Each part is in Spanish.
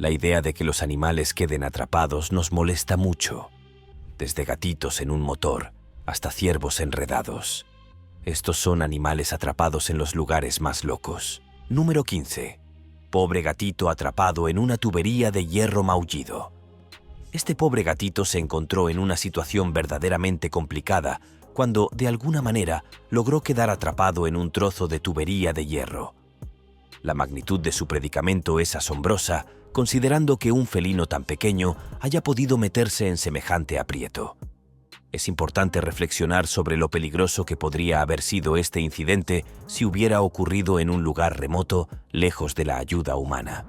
La idea de que los animales queden atrapados nos molesta mucho, desde gatitos en un motor hasta ciervos enredados. Estos son animales atrapados en los lugares más locos. Número 15. Pobre gatito atrapado en una tubería de hierro maullido. Este pobre gatito se encontró en una situación verdaderamente complicada cuando, de alguna manera, logró quedar atrapado en un trozo de tubería de hierro. La magnitud de su predicamento es asombrosa, considerando que un felino tan pequeño haya podido meterse en semejante aprieto. Es importante reflexionar sobre lo peligroso que podría haber sido este incidente si hubiera ocurrido en un lugar remoto, lejos de la ayuda humana.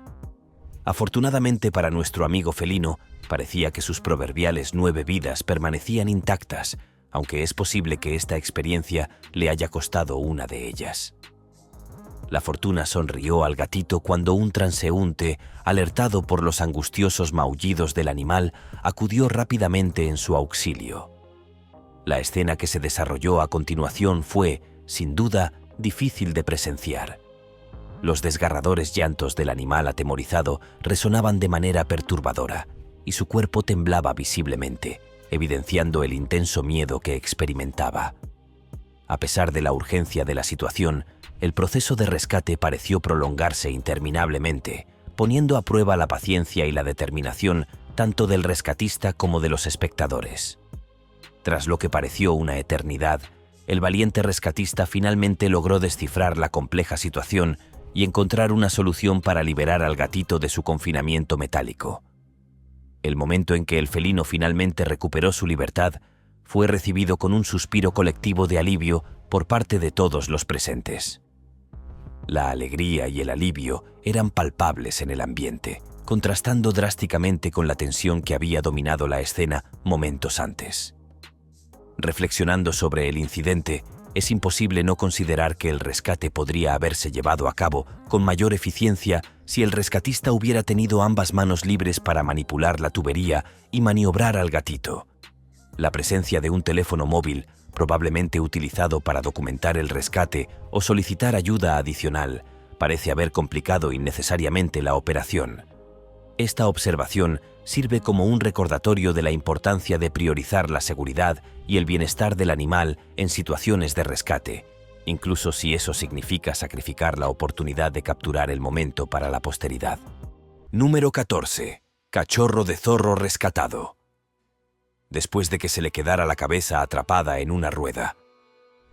Afortunadamente para nuestro amigo felino, parecía que sus proverbiales 9 vidas permanecían intactas, aunque es posible que esta experiencia le haya costado una de ellas. La fortuna sonrió al gatito cuando un transeúnte, alertado por los angustiosos maullidos del animal, acudió rápidamente en su auxilio. La escena que se desarrolló a continuación fue, sin duda, difícil de presenciar. Los desgarradores llantos del animal atemorizado resonaban de manera perturbadora, y su cuerpo temblaba visiblemente, evidenciando el intenso miedo que experimentaba. A pesar de la urgencia de la situación, el proceso de rescate pareció prolongarse interminablemente, poniendo a prueba la paciencia y la determinación tanto del rescatista como de los espectadores. Tras lo que pareció una eternidad, el valiente rescatista finalmente logró descifrar la compleja situación y encontrar una solución para liberar al gatito de su confinamiento metálico. El momento en que el felino finalmente recuperó su libertad fue recibido con un suspiro colectivo de alivio por parte de todos los presentes. La alegría y el alivio eran palpables en el ambiente, contrastando drásticamente con la tensión que había dominado la escena momentos antes. Reflexionando sobre el incidente, es imposible no considerar que el rescate podría haberse llevado a cabo con mayor eficiencia si el rescatista hubiera tenido ambas manos libres para manipular la tubería y maniobrar al gatito. La presencia de un teléfono móvil, probablemente utilizado para documentar el rescate o solicitar ayuda adicional, parece haber complicado innecesariamente la operación. Esta observación sirve como un recordatorio de la importancia de priorizar la seguridad y el bienestar del animal en situaciones de rescate, incluso si eso significa sacrificar la oportunidad de capturar el momento para la posteridad. Número 14. Cachorro de zorro rescatado. Después de que se le quedara la cabeza atrapada en una rueda,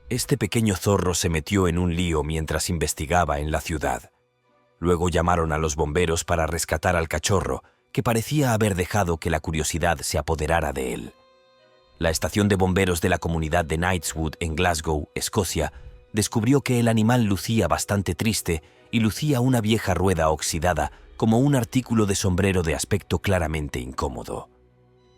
este pequeño zorro se metió en un lío mientras investigaba en la ciudad. Luego llamaron a los bomberos para rescatar al cachorro, que parecía haber dejado que la curiosidad se apoderara de él. La estación de bomberos de la comunidad de Knightswood en Glasgow, Escocia, descubrió que el animal lucía bastante triste y lucía una vieja rueda oxidada como un artículo de sombrero de aspecto claramente incómodo.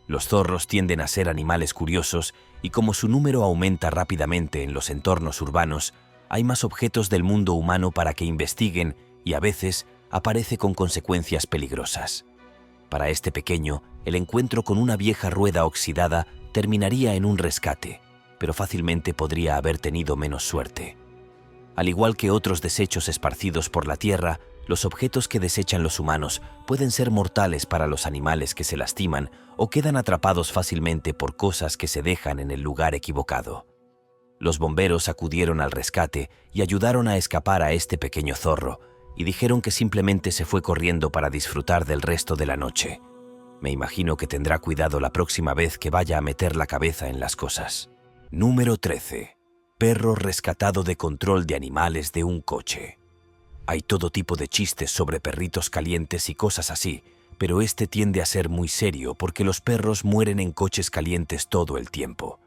Los zorros tienden a ser animales curiosos y como su número aumenta rápidamente en los entornos urbanos, hay más objetos del mundo humano para que investiguen y a veces aparece con consecuencias peligrosas. Para este pequeño, el encuentro con una vieja rueda oxidada terminaría en un rescate, pero fácilmente podría haber tenido menos suerte. Al igual que otros desechos esparcidos por la tierra, los objetos que desechan los humanos pueden ser mortales para los animales que se lastiman o quedan atrapados fácilmente por cosas que se dejan en el lugar equivocado. Los bomberos acudieron al rescate y ayudaron a escapar a este pequeño zorro, y dijeron que simplemente se fue corriendo para disfrutar del resto de la noche. Me imagino que tendrá cuidado la próxima vez que vaya a meter la cabeza en las cosas. Número 13. Perro rescatado de control de animales de un coche. Hay todo tipo de chistes sobre perritos calientes y cosas así, pero este tiende a ser muy serio porque los perros mueren en coches calientes todo el tiempo.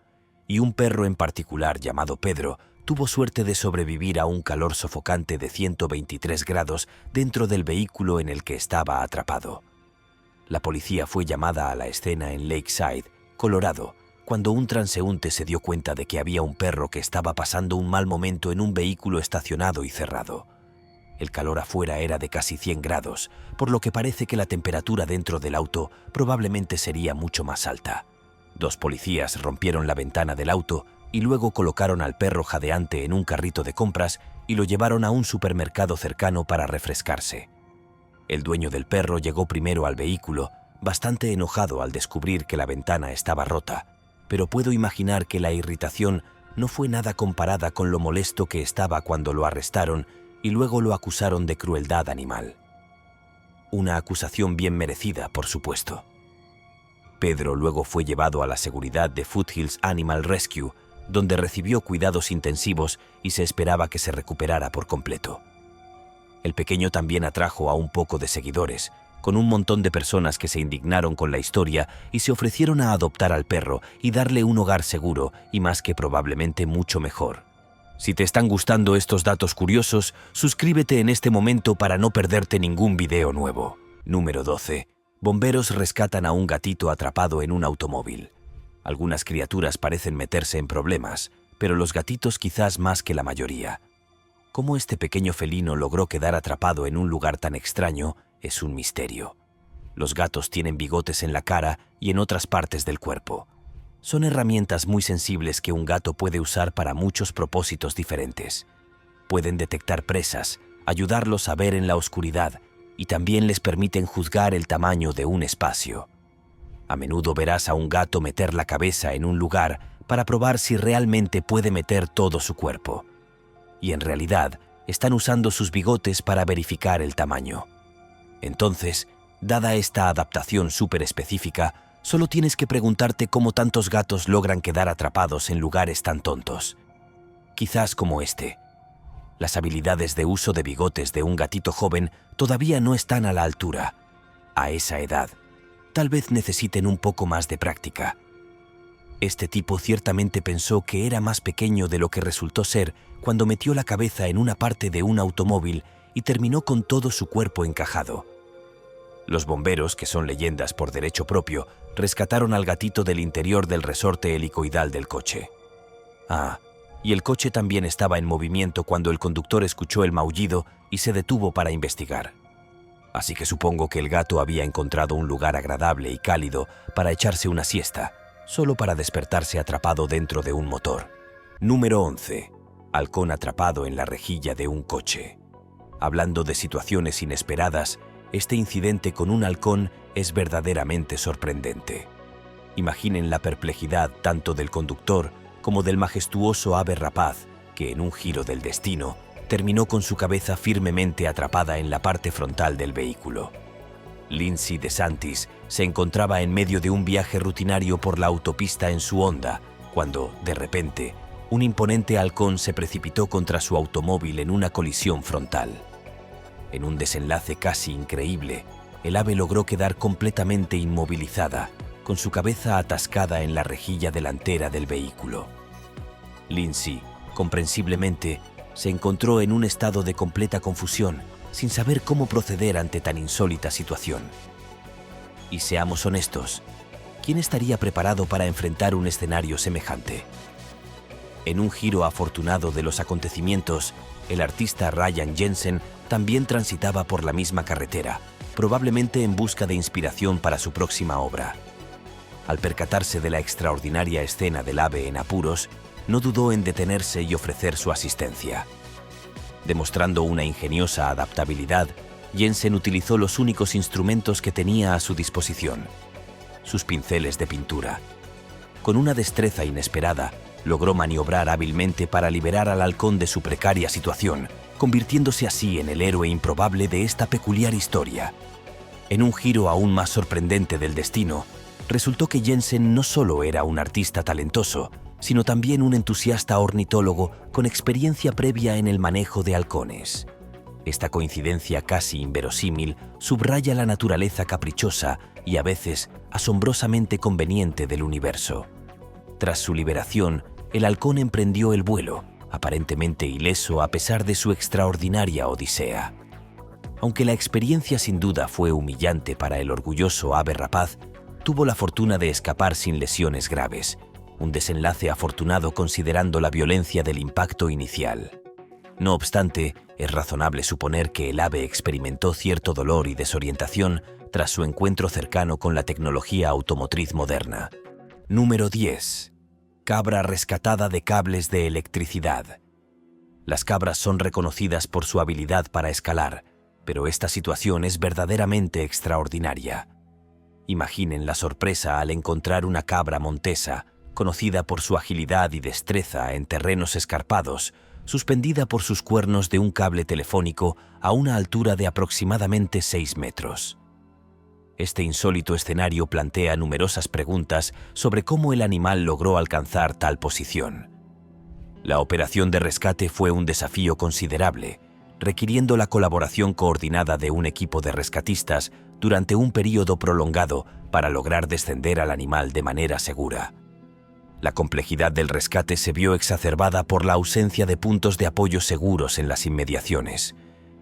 Y un perro en particular llamado Pedro tuvo suerte de sobrevivir a un calor sofocante de 123 grados dentro del vehículo en el que estaba atrapado. La policía fue llamada a la escena en Lakeside, Colorado, cuando un transeúnte se dio cuenta de que había un perro que estaba pasando un mal momento en un vehículo estacionado y cerrado. El calor afuera era de casi 100 grados, por lo que parece que la temperatura dentro del auto probablemente sería mucho más alta. 2 policías rompieron la ventana del auto y luego colocaron al perro jadeante en un carrito de compras y lo llevaron a un supermercado cercano para refrescarse. El dueño del perro llegó primero al vehículo, bastante enojado al descubrir que la ventana estaba rota, pero puedo imaginar que la irritación no fue nada comparada con lo molesto que estaba cuando lo arrestaron y luego lo acusaron de crueldad animal. Una acusación bien merecida, por supuesto. Pedro luego fue llevado a la seguridad de Foothills Animal Rescue, donde recibió cuidados intensivos y se esperaba que se recuperara por completo. El pequeño también atrajo a un poco de seguidores, con un montón de personas que se indignaron con la historia y se ofrecieron a adoptar al perro y darle un hogar seguro y más que probablemente mucho mejor. Si te están gustando estos datos curiosos, suscríbete en este momento para no perderte ningún video nuevo. Número 12. Bomberos rescatan a un gatito atrapado en un automóvil. Algunas criaturas parecen meterse en problemas, pero los gatitos quizás más que la mayoría. Cómo este pequeño felino logró quedar atrapado en un lugar tan extraño es un misterio. Los gatos tienen bigotes en la cara y en otras partes del cuerpo. Son herramientas muy sensibles que un gato puede usar para muchos propósitos diferentes. Pueden detectar presas, ayudarlos a ver en la oscuridad y también les permiten juzgar el tamaño de un espacio. A menudo verás a un gato meter la cabeza en un lugar para probar si realmente puede meter todo su cuerpo. Y en realidad, están usando sus bigotes para verificar el tamaño. Entonces, dada esta adaptación súper específica, solo tienes que preguntarte cómo tantos gatos logran quedar atrapados en lugares tan tontos. Quizás como este. Las habilidades de uso de bigotes de un gatito joven todavía no están a la altura. A esa edad, tal vez necesiten un poco más de práctica. Este tipo ciertamente pensó que era más pequeño de lo que resultó ser cuando metió la cabeza en una parte de un automóvil y terminó con todo su cuerpo encajado. Los bomberos, que son leyendas por derecho propio, rescataron al gatito del interior del resorte helicoidal del coche. Y el coche también estaba en movimiento cuando el conductor escuchó el maullido y se detuvo para investigar. Así que supongo que el gato había encontrado un lugar agradable y cálido para echarse una siesta, solo para despertarse atrapado dentro de un motor. Número 11. Halcón atrapado en la rejilla de un coche. Hablando de situaciones inesperadas, este incidente con un halcón es verdaderamente sorprendente. Imaginen la perplejidad tanto del conductor como del majestuoso ave rapaz que, en un giro del destino, terminó con su cabeza firmemente atrapada en la parte frontal del vehículo. Lindsay DeSantis se encontraba en medio de un viaje rutinario por la autopista en su Honda, cuando, de repente, un imponente halcón se precipitó contra su automóvil en una colisión frontal. En un desenlace casi increíble, el ave logró quedar completamente inmovilizada, con su cabeza atascada en la rejilla delantera del vehículo. Lindsay, comprensiblemente, se encontró en un estado de completa confusión, sin saber cómo proceder ante tan insólita situación. Y seamos honestos, ¿quién estaría preparado para enfrentar un escenario semejante? En un giro afortunado de los acontecimientos, el artista Ryan Jensen también transitaba por la misma carretera, probablemente en busca de inspiración para su próxima obra. Al percatarse de la extraordinaria escena del ave en apuros, no dudó en detenerse y ofrecer su asistencia. Demostrando una ingeniosa adaptabilidad, Jensen utilizó los únicos instrumentos que tenía a su disposición: sus pinceles de pintura. Con una destreza inesperada, logró maniobrar hábilmente para liberar al halcón de su precaria situación, convirtiéndose así en el héroe improbable de esta peculiar historia. En un giro aún más sorprendente del destino, resultó que Jensen no solo era un artista talentoso, sino también un entusiasta ornitólogo con experiencia previa en el manejo de halcones. Esta coincidencia casi inverosímil subraya la naturaleza caprichosa y a veces asombrosamente conveniente del universo. Tras su liberación, el halcón emprendió el vuelo, aparentemente ileso a pesar de su extraordinaria odisea. Aunque la experiencia sin duda fue humillante para el orgulloso ave rapaz, tuvo la fortuna de escapar sin lesiones graves, un desenlace afortunado considerando la violencia del impacto inicial. No obstante, es razonable suponer que el ave experimentó cierto dolor y desorientación tras su encuentro cercano con la tecnología automotriz moderna. Número 10. Cabra rescatada de cables de electricidad. Las cabras son reconocidas por su habilidad para escalar, Pero esta situación es verdaderamente extraordinaria. Imaginen la sorpresa al encontrar una cabra montesa, conocida por su agilidad y destreza en terrenos escarpados, suspendida por sus cuernos de un cable telefónico a una altura de aproximadamente 6 metros. Este insólito escenario plantea numerosas preguntas sobre cómo el animal logró alcanzar tal posición. La operación de rescate fue un desafío considerable, requiriendo la colaboración coordinada de un equipo de rescatistas durante un período prolongado para lograr descender al animal de manera segura. La complejidad del rescate se vio exacerbada por la ausencia de puntos de apoyo seguros en las inmediaciones.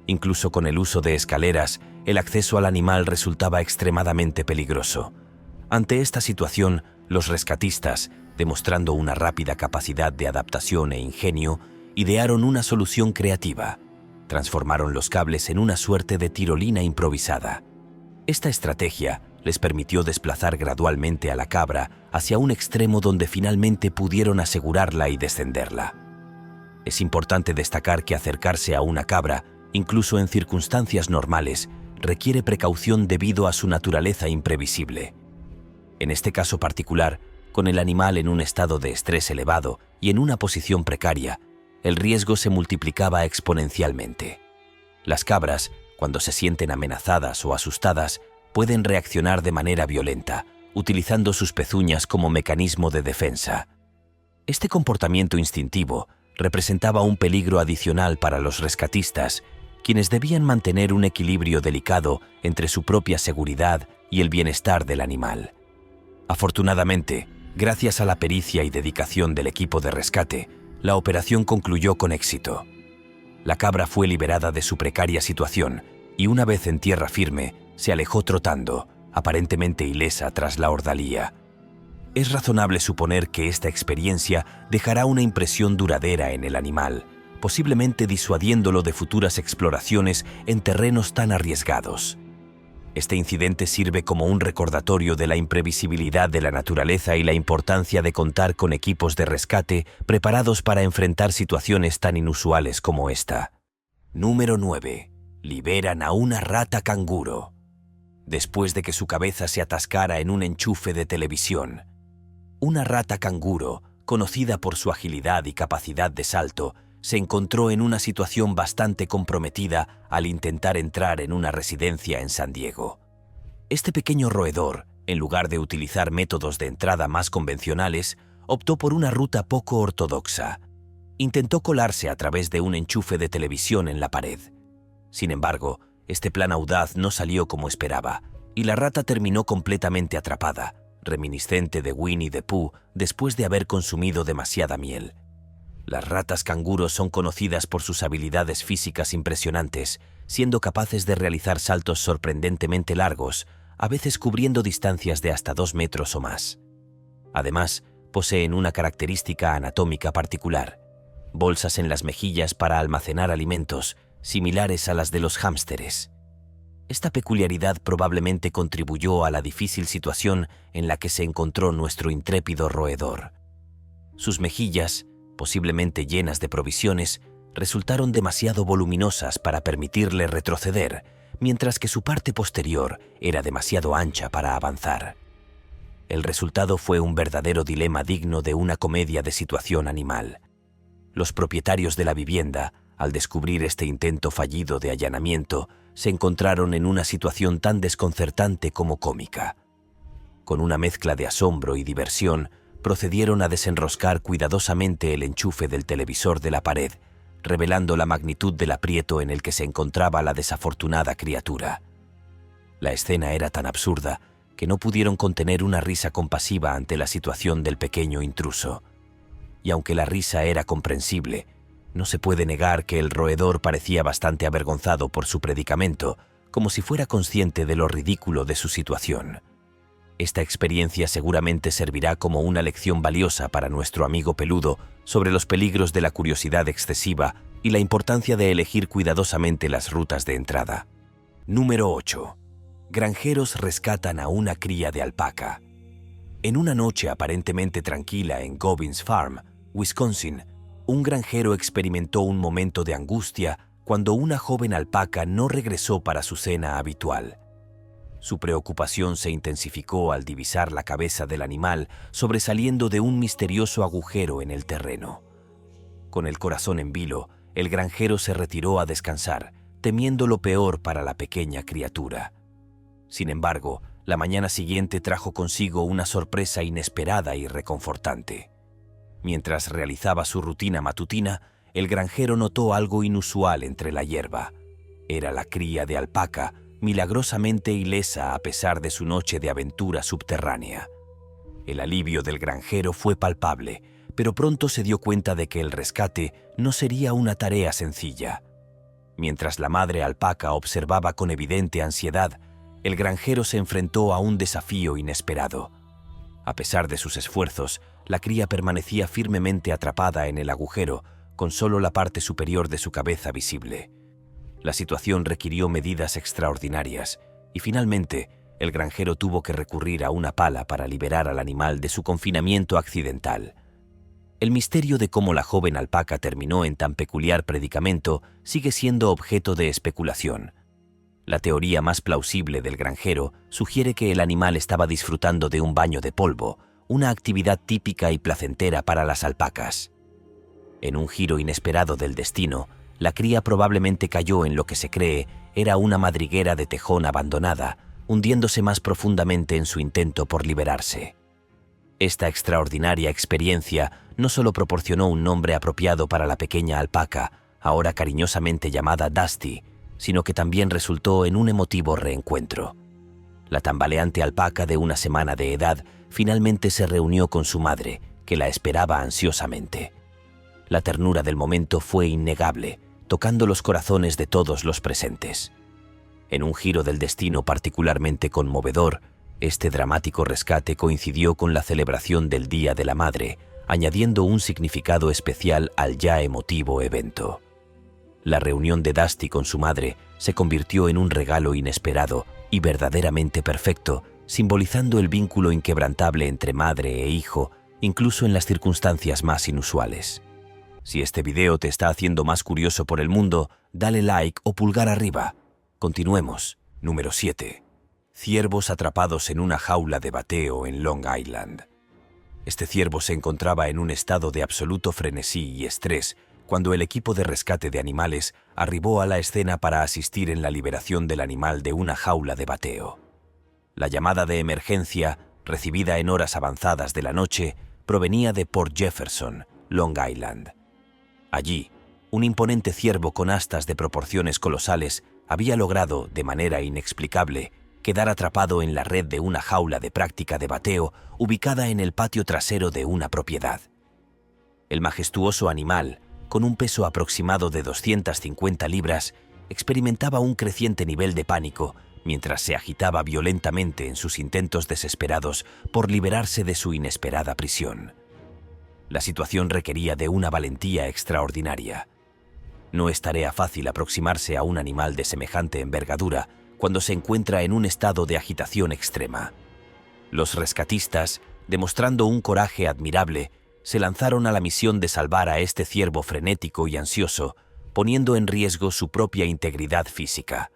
Incluso con el uso de escaleras, el acceso al animal resultaba extremadamente peligroso. Ante esta situación, los rescatistas, demostrando una rápida capacidad de adaptación e ingenio, idearon una solución creativa. Transformaron los cables en una suerte de tirolina improvisada. Esta estrategia les permitió desplazar gradualmente a la cabra hacia un extremo donde finalmente pudieron asegurarla y descenderla. Es importante destacar que acercarse a una cabra, incluso en circunstancias normales, requiere precaución debido a su naturaleza imprevisible. En este caso particular, con el animal en un estado de estrés elevado y en una posición precaria, el riesgo se multiplicaba exponencialmente. Las cabras, cuando se sienten amenazadas o asustadas, pueden reaccionar de manera violenta, utilizando sus pezuñas como mecanismo de defensa. Este comportamiento instintivo representaba un peligro adicional para los rescatistas, quienes debían mantener un equilibrio delicado entre su propia seguridad y el bienestar del animal. Afortunadamente, gracias a la pericia y dedicación del equipo de rescate, la operación concluyó con éxito. La cabra fue liberada de su precaria situación y, una vez en tierra firme, se alejó trotando, aparentemente ilesa tras la ordalía. Es razonable suponer que esta experiencia dejará una impresión duradera en el animal, posiblemente disuadiéndolo de futuras exploraciones en terrenos tan arriesgados. Este incidente sirve como un recordatorio de la imprevisibilidad de la naturaleza y la importancia de contar con equipos de rescate preparados para enfrentar situaciones tan inusuales como esta. Número 9. Liberan a una rata canguro. Después de que su cabeza se atascara en un enchufe de televisión, una rata canguro, conocida por su agilidad y capacidad de salto, se encontró en una situación bastante comprometida al intentar entrar en una residencia en San Diego. Este pequeño roedor, en lugar de utilizar métodos de entrada más convencionales, optó por una ruta poco ortodoxa. Intentó colarse a través de un enchufe de televisión en la pared. Sin embargo, este plan audaz no salió como esperaba, y la rata terminó completamente atrapada, reminiscente de Winnie the Pooh después de haber consumido demasiada miel. Las ratas canguros son conocidas por sus habilidades físicas impresionantes, siendo capaces de realizar saltos sorprendentemente largos, a veces cubriendo distancias de hasta 2 metros o más. Además, poseen una característica anatómica particular: bolsas en las mejillas para almacenar alimentos, similares a las de los hámsteres. Esta peculiaridad probablemente contribuyó a la difícil situación en la que se encontró nuestro intrépido roedor. Sus mejillas, posiblemente llenas de provisiones, resultaron demasiado voluminosas para permitirle retroceder, mientras que su parte posterior era demasiado ancha para avanzar. El resultado fue un verdadero dilema digno de una comedia de situación animal. Los propietarios de la vivienda, al descubrir este intento fallido de allanamiento, se encontraron en una situación tan desconcertante como cómica. Con una mezcla de asombro y diversión, procedieron a desenroscar cuidadosamente el enchufe del televisor de la pared, revelando la magnitud del aprieto en el que se encontraba la desafortunada criatura. La escena era tan absurda que no pudieron contener una risa compasiva ante la situación del pequeño intruso. Y aunque la risa era comprensible, no se puede negar que el roedor parecía bastante avergonzado por su predicamento, como si fuera consciente de lo ridículo de su situación. Esta experiencia seguramente servirá como una lección valiosa para nuestro amigo peludo sobre los peligros de la curiosidad excesiva y la importancia de elegir cuidadosamente las rutas de entrada. Número 8. Granjeros rescatan a una cría de alpaca. En una noche aparentemente tranquila en Gobbins Farm, Wisconsin, un granjero experimentó un momento de angustia cuando una joven alpaca no regresó para su cena habitual. Su preocupación se intensificó al divisar la cabeza del animal sobresaliendo de un misterioso agujero en el terreno. Con el corazón en vilo, el granjero se retiró a descansar, temiendo lo peor para la pequeña criatura. Sin embargo, la mañana siguiente trajo consigo una sorpresa inesperada y reconfortante. Mientras realizaba su rutina matutina, el granjero notó algo inusual entre la hierba. Era la cría de alpaca, milagrosamente ilesa a pesar de su noche de aventura subterránea. El alivio del granjero fue palpable, pero pronto se dio cuenta de que el rescate no sería una tarea sencilla. Mientras la madre alpaca observaba con evidente ansiedad, el granjero se enfrentó a un desafío inesperado. A pesar de sus esfuerzos, la cría permanecía firmemente atrapada en el agujero, con solo la parte superior de su cabeza visible. La situación requirió medidas extraordinarias, y finalmente, el granjero tuvo que recurrir a una pala para liberar al animal de su confinamiento accidental. El misterio de cómo la joven alpaca terminó en tan peculiar predicamento sigue siendo objeto de especulación. La teoría más plausible del granjero sugiere que el animal estaba disfrutando de un baño de polvo, una actividad típica y placentera para las alpacas. En un giro inesperado del destino, la cría probablemente cayó en lo que se cree era una madriguera de tejón abandonada, hundiéndose más profundamente en su intento por liberarse. Esta extraordinaria experiencia no solo proporcionó un nombre apropiado para la pequeña alpaca, ahora cariñosamente llamada Dusty, sino que también resultó en un emotivo reencuentro. La tambaleante alpaca de una semana de edad finalmente se reunió con su madre, que la esperaba ansiosamente. La ternura del momento fue innegable, tocando los corazones de todos los presentes. En un giro del destino particularmente conmovedor, este dramático rescate coincidió con la celebración del Día de la Madre, añadiendo un significado especial al ya emotivo evento. La reunión de Dusty con su madre se convirtió en un regalo inesperado y verdaderamente perfecto, simbolizando el vínculo inquebrantable entre madre e hijo, incluso en las circunstancias más inusuales. Si este video te está haciendo más curioso por el mundo, dale like o pulgar arriba. Continuemos. Número 7. Ciervos atrapados en una jaula de bateo en Long Island. Este ciervo se encontraba en un estado de absoluto frenesí y estrés cuando el equipo de rescate de animales arribó a la escena para asistir en la liberación del animal de una jaula de bateo. La llamada de emergencia, recibida en horas avanzadas de la noche, provenía de Port Jefferson, Long Island. Allí, un imponente ciervo con astas de proporciones colosales había logrado, de manera inexplicable, quedar atrapado en la red de una jaula de práctica de bateo ubicada en el patio trasero de una propiedad. El majestuoso animal, con un peso aproximado de 250 libras, experimentaba un creciente nivel de pánico mientras se agitaba violentamente en sus intentos desesperados por liberarse de su inesperada prisión. La situación requería de una valentía extraordinaria. No es tarea fácil aproximarse a un animal de semejante envergadura cuando se encuentra en un estado de agitación extrema. Los rescatistas, demostrando un coraje admirable, se lanzaron a la misión de salvar a este ciervo frenético y ansioso, poniendo en riesgo su propia integridad física.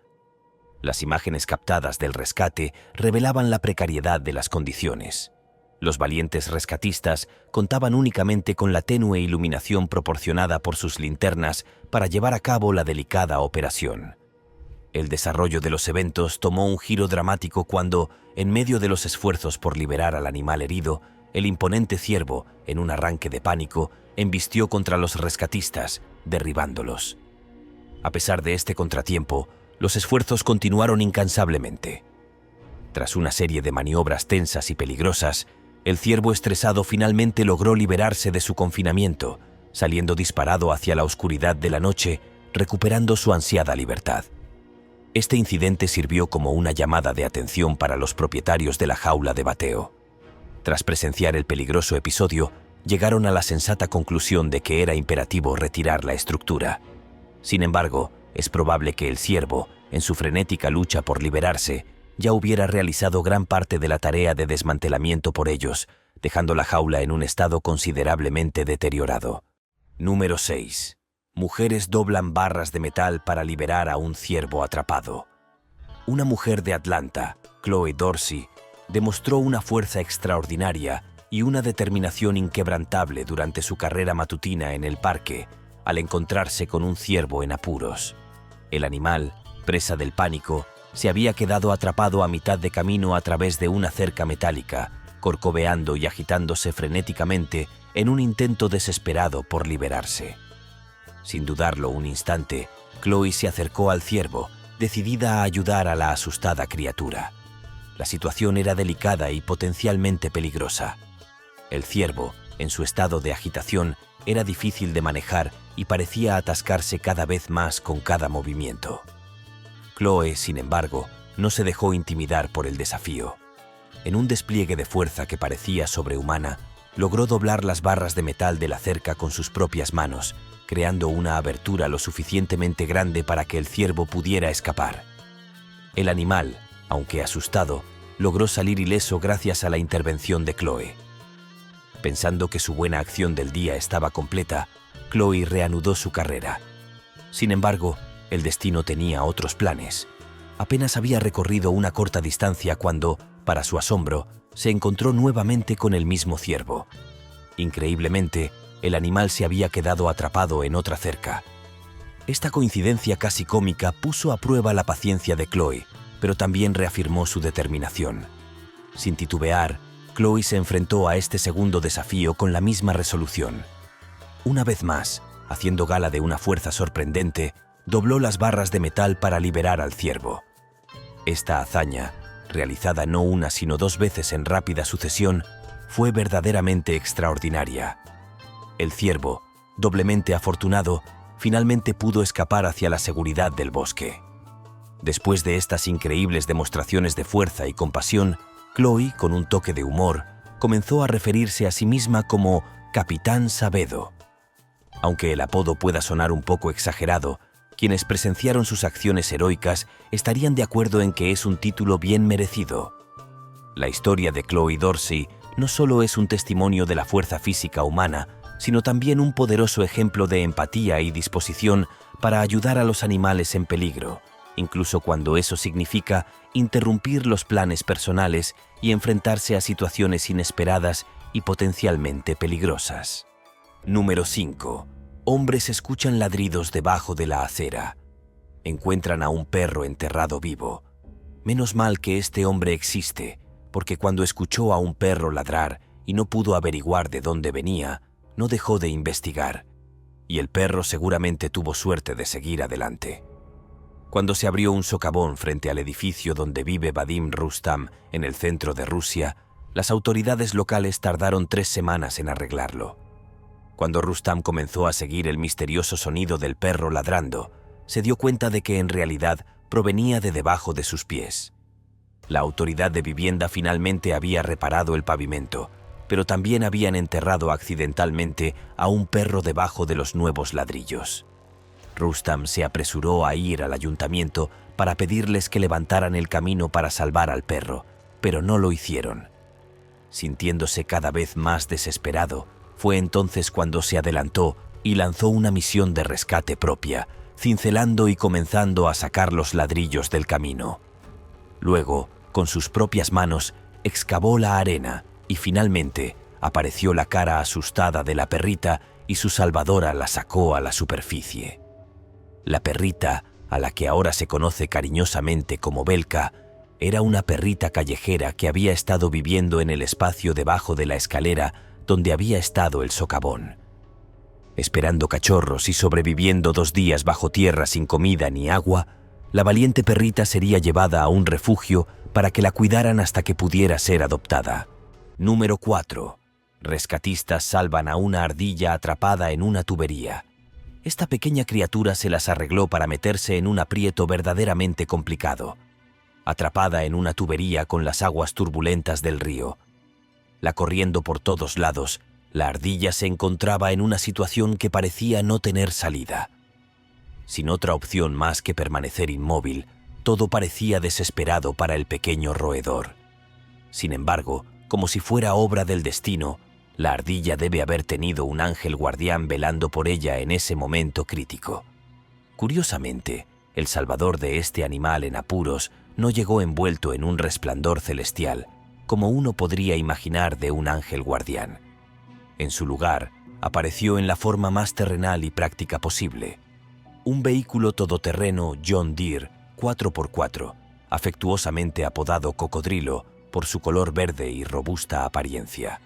Las imágenes captadas del rescate revelaban la precariedad de las condiciones. Los valientes rescatistas contaban únicamente con la tenue iluminación proporcionada por sus linternas para llevar a cabo la delicada operación. El desarrollo de los eventos tomó un giro dramático cuando, en medio de los esfuerzos por liberar al animal herido, el imponente ciervo, en un arranque de pánico, embistió contra los rescatistas, derribándolos. A pesar de este contratiempo, los esfuerzos continuaron incansablemente. Tras una serie de maniobras tensas y peligrosas, el ciervo estresado finalmente logró liberarse de su confinamiento, saliendo disparado hacia la oscuridad de la noche, recuperando su ansiada libertad. Este incidente sirvió como una llamada de atención para los propietarios de la jaula de bateo. Tras presenciar el peligroso episodio, llegaron a la sensata conclusión de que era imperativo retirar la estructura. Sin embargo, es probable que el ciervo, en su frenética lucha por liberarse, ya hubiera realizado gran parte de la tarea de desmantelamiento por ellos, dejando la jaula en un estado considerablemente deteriorado. Número 6. Mujeres doblan barras de metal para liberar a un ciervo atrapado. Una mujer de Atlanta, Chloe Dorsey, demostró una fuerza extraordinaria y una determinación inquebrantable durante su carrera matutina en el parque, al encontrarse con un ciervo en apuros. El animal, presa del pánico, se había quedado atrapado a mitad de camino a través de una cerca metálica, corcoveando y agitándose frenéticamente en un intento desesperado por liberarse. Sin dudarlo un instante, Chloe se acercó al ciervo, decidida a ayudar a la asustada criatura. La situación era delicada y potencialmente peligrosa. El ciervo, en su estado de agitación, era difícil de manejar y parecía atascarse cada vez más con cada movimiento. Chloe, sin embargo, no se dejó intimidar por el desafío. En un despliegue de fuerza que parecía sobrehumana, logró doblar las barras de metal de la cerca con sus propias manos, creando una abertura lo suficientemente grande para que el ciervo pudiera escapar. El animal, aunque asustado, logró salir ileso gracias a la intervención de Chloe. Pensando que su buena acción del día estaba completa, Chloe reanudó su carrera. Sin embargo, el destino tenía otros planes. Apenas había recorrido una corta distancia cuando, para su asombro, se encontró nuevamente con el mismo ciervo. Increíblemente, el animal se había quedado atrapado en otra cerca. Esta coincidencia casi cómica puso a prueba la paciencia de Chloe, pero también reafirmó su determinación. Sin titubear, Chloe se enfrentó a este segundo desafío con la misma resolución. Una vez más, haciendo gala de una fuerza sorprendente, dobló las barras de metal para liberar al ciervo. Esta hazaña, realizada no una sino dos veces en rápida sucesión, fue verdaderamente extraordinaria. El ciervo, doblemente afortunado, finalmente pudo escapar hacia la seguridad del bosque. Después de estas increíbles demostraciones de fuerza y compasión, Chloe, con un toque de humor, comenzó a referirse a sí misma como Capitán Sabedo. Aunque el apodo pueda sonar un poco exagerado, quienes presenciaron sus acciones heroicas estarían de acuerdo en que es un título bien merecido. La historia de Chloe Dorsey no solo es un testimonio de la fuerza física humana, sino también un poderoso ejemplo de empatía y disposición para ayudar a los animales en peligro, incluso cuando eso significa interrumpir los planes personales y enfrentarse a situaciones inesperadas y potencialmente peligrosas. Número 5. Hombres escuchan ladridos debajo de la acera. Encuentran a un perro enterrado vivo. Menos mal que este hombre existe, porque cuando escuchó a un perro ladrar y no pudo averiguar de dónde venía, no dejó de investigar, y el perro seguramente tuvo suerte de seguir adelante. Cuando se abrió un socavón frente al edificio donde vive Vadim Rustam, en el centro de Rusia, las autoridades locales tardaron 3 semanas en arreglarlo. Cuando Rustam comenzó a seguir el misterioso sonido del perro ladrando, se dio cuenta de que en realidad provenía de debajo de sus pies. La autoridad de vivienda finalmente había reparado el pavimento, pero también habían enterrado accidentalmente a un perro debajo de los nuevos ladrillos. Rustam se apresuró a ir al ayuntamiento para pedirles que levantaran el camino para salvar al perro, pero no lo hicieron. Sintiéndose cada vez más desesperado, fue entonces cuando se adelantó y lanzó una misión de rescate propia, cincelando y comenzando a sacar los ladrillos del camino. Luego, con sus propias manos, excavó la arena y finalmente apareció la cara asustada de la perrita y su salvadora la sacó a la superficie. La perrita, a la que ahora se conoce cariñosamente como Belka, era una perrita callejera que había estado viviendo en el espacio debajo de la escalera donde había estado el socavón. Esperando cachorros y sobreviviendo 2 días bajo tierra sin comida ni agua, la valiente perrita sería llevada a un refugio para que la cuidaran hasta que pudiera ser adoptada. Número 4. Rescatistas salvan a una ardilla atrapada en una tubería. Esta pequeña criatura se las arregló para meterse en un aprieto verdaderamente complicado. Atrapada en una tubería con las aguas turbulentas del río. La corriendo por todos lados, la ardilla se encontraba en una situación que parecía no tener salida. Sin otra opción más que permanecer inmóvil, todo parecía desesperado para el pequeño roedor. Sin embargo, como si fuera obra del destino, La ardilla debe haber tenido un ángel guardián velando por ella en ese momento crítico. Curiosamente, el salvador de este animal en apuros no llegó envuelto en un resplandor celestial, como uno podría imaginar de un ángel guardián. En su lugar, apareció en la forma más terrenal y práctica posible. Un vehículo todoterreno John Deere 4x4, afectuosamente apodado Cocodrilo por su color verde y robusta apariencia.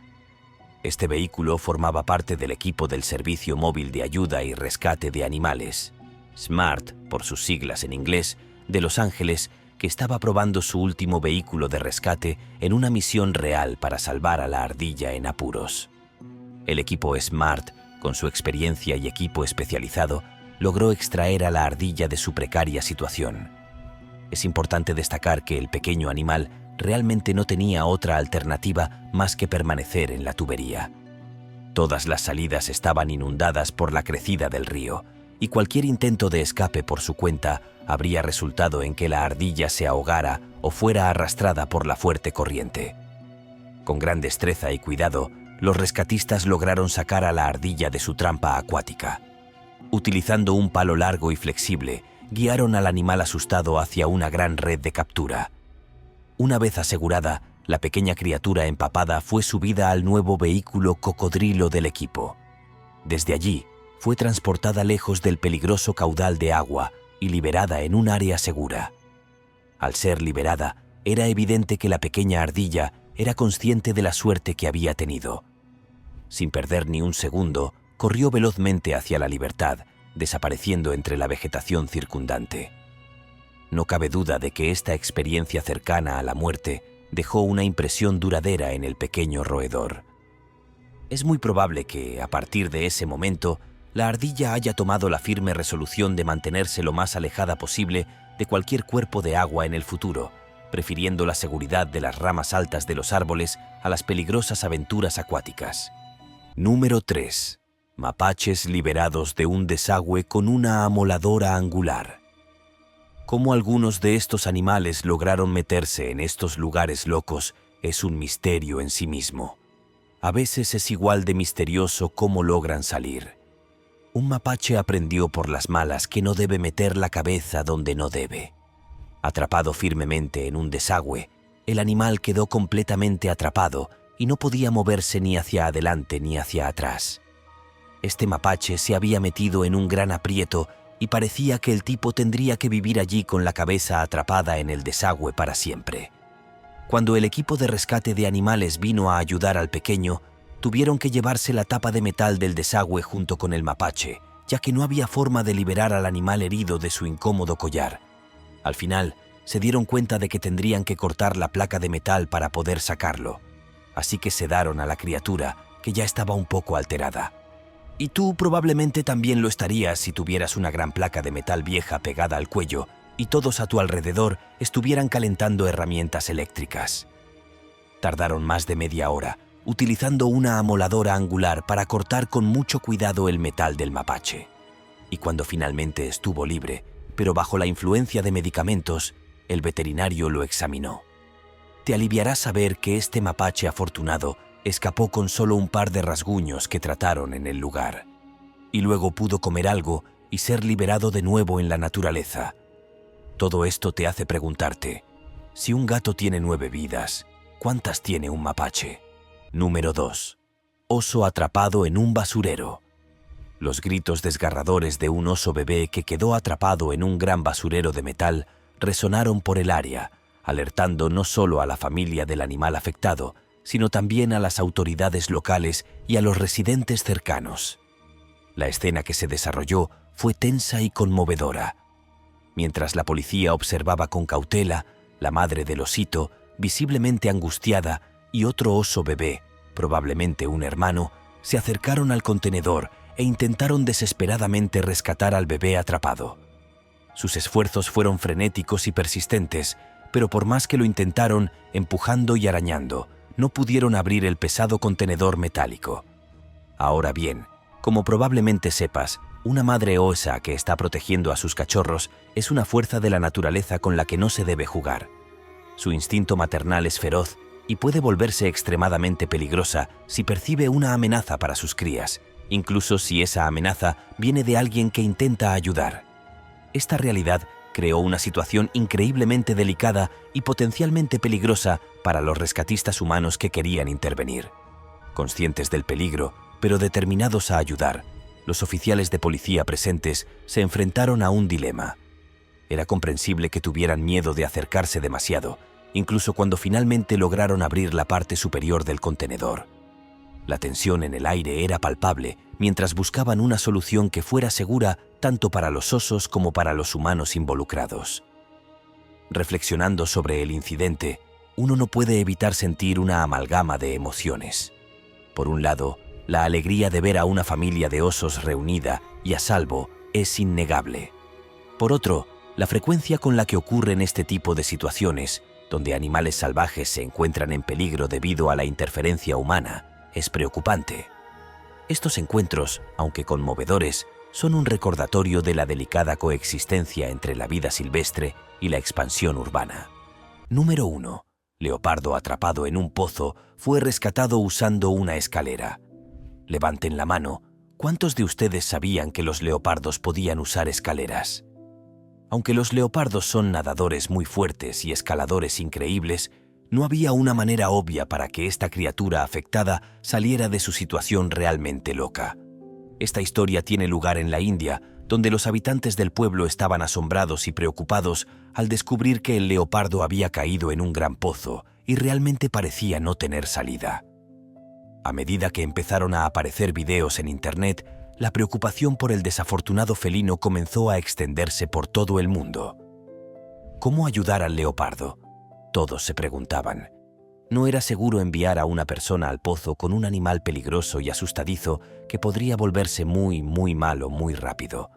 Este vehículo formaba parte del equipo del Servicio Móvil de Ayuda y Rescate de Animales, SMART, por sus siglas en inglés, de Los Ángeles, que estaba probando su último vehículo de rescate en una misión real para salvar a la ardilla en apuros. El equipo SMART, con su experiencia y equipo especializado, logró extraer a la ardilla de su precaria situación. Es importante destacar que el pequeño animal realmente no tenía otra alternativa más que permanecer en la tubería. Todas las salidas estaban inundadas por la crecida del río, y cualquier intento de escape por su cuenta habría resultado en que la ardilla se ahogara o fuera arrastrada por la fuerte corriente. Con gran destreza y cuidado, los rescatistas lograron sacar a la ardilla de su trampa acuática. Utilizando un palo largo y flexible, guiaron al animal asustado hacia una gran red de captura. Una vez asegurada, la pequeña criatura empapada fue subida al nuevo vehículo Cocodrilo del equipo. Desde allí, fue transportada lejos del peligroso caudal de agua y liberada en un área segura. Al ser liberada, era evidente que la pequeña ardilla era consciente de la suerte que había tenido. Sin perder ni un segundo, corrió velozmente hacia la libertad, desapareciendo entre la vegetación circundante. No cabe duda de que esta experiencia cercana a la muerte dejó una impresión duradera en el pequeño roedor. Es muy probable que, a partir de ese momento, la ardilla haya tomado la firme resolución de mantenerse lo más alejada posible de cualquier cuerpo de agua en el futuro, prefiriendo la seguridad de las ramas altas de los árboles a las peligrosas aventuras acuáticas. Número 3. Mapaches liberados de un desagüe con una amoladora angular. Cómo algunos de estos animales lograron meterse en estos lugares locos es un misterio en sí mismo. A veces es igual de misterioso cómo logran salir. Un mapache aprendió por las malas que no debe meter la cabeza donde no debe. Atrapado firmemente en un desagüe, el animal quedó completamente atrapado y no podía moverse ni hacia adelante ni hacia atrás. Este mapache se había metido en un gran aprieto y parecía que el tipo tendría que vivir allí con la cabeza atrapada en el desagüe para siempre. Cuando el equipo de rescate de animales vino a ayudar al pequeño, tuvieron que llevarse la tapa de metal del desagüe junto con el mapache, ya que no había forma de liberar al animal herido de su incómodo collar. Al final, se dieron cuenta de que tendrían que cortar la placa de metal para poder sacarlo. Así que sedaron a la criatura, que ya estaba un poco alterada. Y tú probablemente también lo estarías si tuvieras una gran placa de metal vieja pegada al cuello y todos a tu alrededor estuvieran calentando herramientas eléctricas. Tardaron más de media hora, utilizando una amoladora angular para cortar con mucho cuidado el metal del mapache. Y cuando finalmente estuvo libre, pero bajo la influencia de medicamentos, el veterinario lo examinó. Te aliviará saber que este mapache afortunado escapó con solo un par de rasguños que trataron en el lugar. Y luego pudo comer algo y ser liberado de nuevo en la naturaleza. Todo esto te hace preguntarte, si un gato tiene 9 vidas, ¿cuántas tiene un mapache? Número 2. Oso atrapado en un basurero. Los gritos desgarradores de un oso bebé que quedó atrapado en un gran basurero de metal resonaron por el área, alertando no solo a la familia del animal afectado, sino también a las autoridades locales y a los residentes cercanos. La escena que se desarrolló fue tensa y conmovedora. Mientras la policía observaba con cautela, la madre del osito, visiblemente angustiada, y otro oso bebé, probablemente un hermano, se acercaron al contenedor e intentaron desesperadamente rescatar al bebé atrapado. Sus esfuerzos fueron frenéticos y persistentes, pero por más que lo intentaron, empujando y arañando, no pudieron abrir el pesado contenedor metálico. Ahora bien, como probablemente sepas, una madre osa que está protegiendo a sus cachorros es una fuerza de la naturaleza con la que no se debe jugar. Su instinto maternal es feroz y puede volverse extremadamente peligrosa si percibe una amenaza para sus crías, incluso si esa amenaza viene de alguien que intenta ayudar. Esta realidad creó una situación increíblemente delicada y potencialmente peligrosa para los rescatistas humanos que querían intervenir. Conscientes del peligro, pero determinados a ayudar, los oficiales de policía presentes se enfrentaron a un dilema. Era comprensible que tuvieran miedo de acercarse demasiado, incluso cuando finalmente lograron abrir la parte superior del contenedor. La tensión en el aire era palpable mientras buscaban una solución que fuera segura tanto para los osos como para los humanos involucrados. Reflexionando sobre el incidente, uno no puede evitar sentir una amalgama de emociones. Por un lado, la alegría de ver a una familia de osos reunida y a salvo es innegable. Por otro, la frecuencia con la que ocurren este tipo de situaciones, donde animales salvajes se encuentran en peligro debido a la interferencia humana, es preocupante. Estos encuentros, aunque conmovedores, son un recordatorio de la delicada coexistencia entre la vida silvestre y la expansión urbana. Número 1. Leopardo atrapado en un pozo fue rescatado usando una escalera. Levanten la mano. ¿Cuántos de ustedes sabían que los leopardos podían usar escaleras? Aunque los leopardos son nadadores muy fuertes y escaladores increíbles, no había una manera obvia para que esta criatura afectada saliera de su situación realmente loca. Esta historia tiene lugar en la India, donde los habitantes del pueblo estaban asombrados y preocupados al descubrir que el leopardo había caído en un gran pozo y realmente parecía no tener salida. A medida que empezaron a aparecer videos en Internet, la preocupación por el desafortunado felino comenzó a extenderse por todo el mundo. ¿Cómo ayudar al leopardo? Todos se preguntaban. No era seguro enviar a una persona al pozo con un animal peligroso y asustadizo que podría volverse muy malo muy rápido.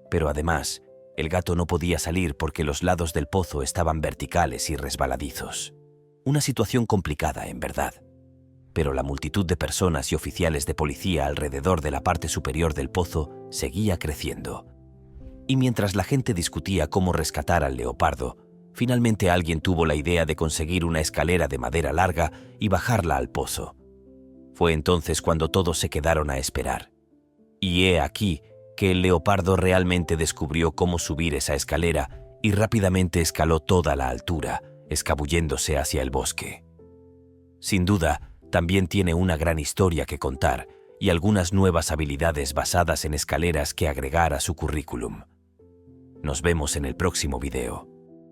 Pero además, el gato no podía salir porque los lados del pozo estaban verticales y resbaladizos. Una situación complicada, en verdad. Pero la multitud de personas y oficiales de policía alrededor de la parte superior del pozo seguía creciendo. Y mientras la gente discutía cómo rescatar al leopardo, finalmente alguien tuvo la idea de conseguir una escalera de madera larga y bajarla al pozo. Fue entonces cuando todos se quedaron a esperar. Y he aquí que el leopardo realmente descubrió cómo subir esa escalera y rápidamente escaló toda la altura, escabulléndose hacia el bosque. Sin duda, también tiene una gran historia que contar y algunas nuevas habilidades basadas en escaleras que agregar a su currículum. Nos vemos en el próximo video.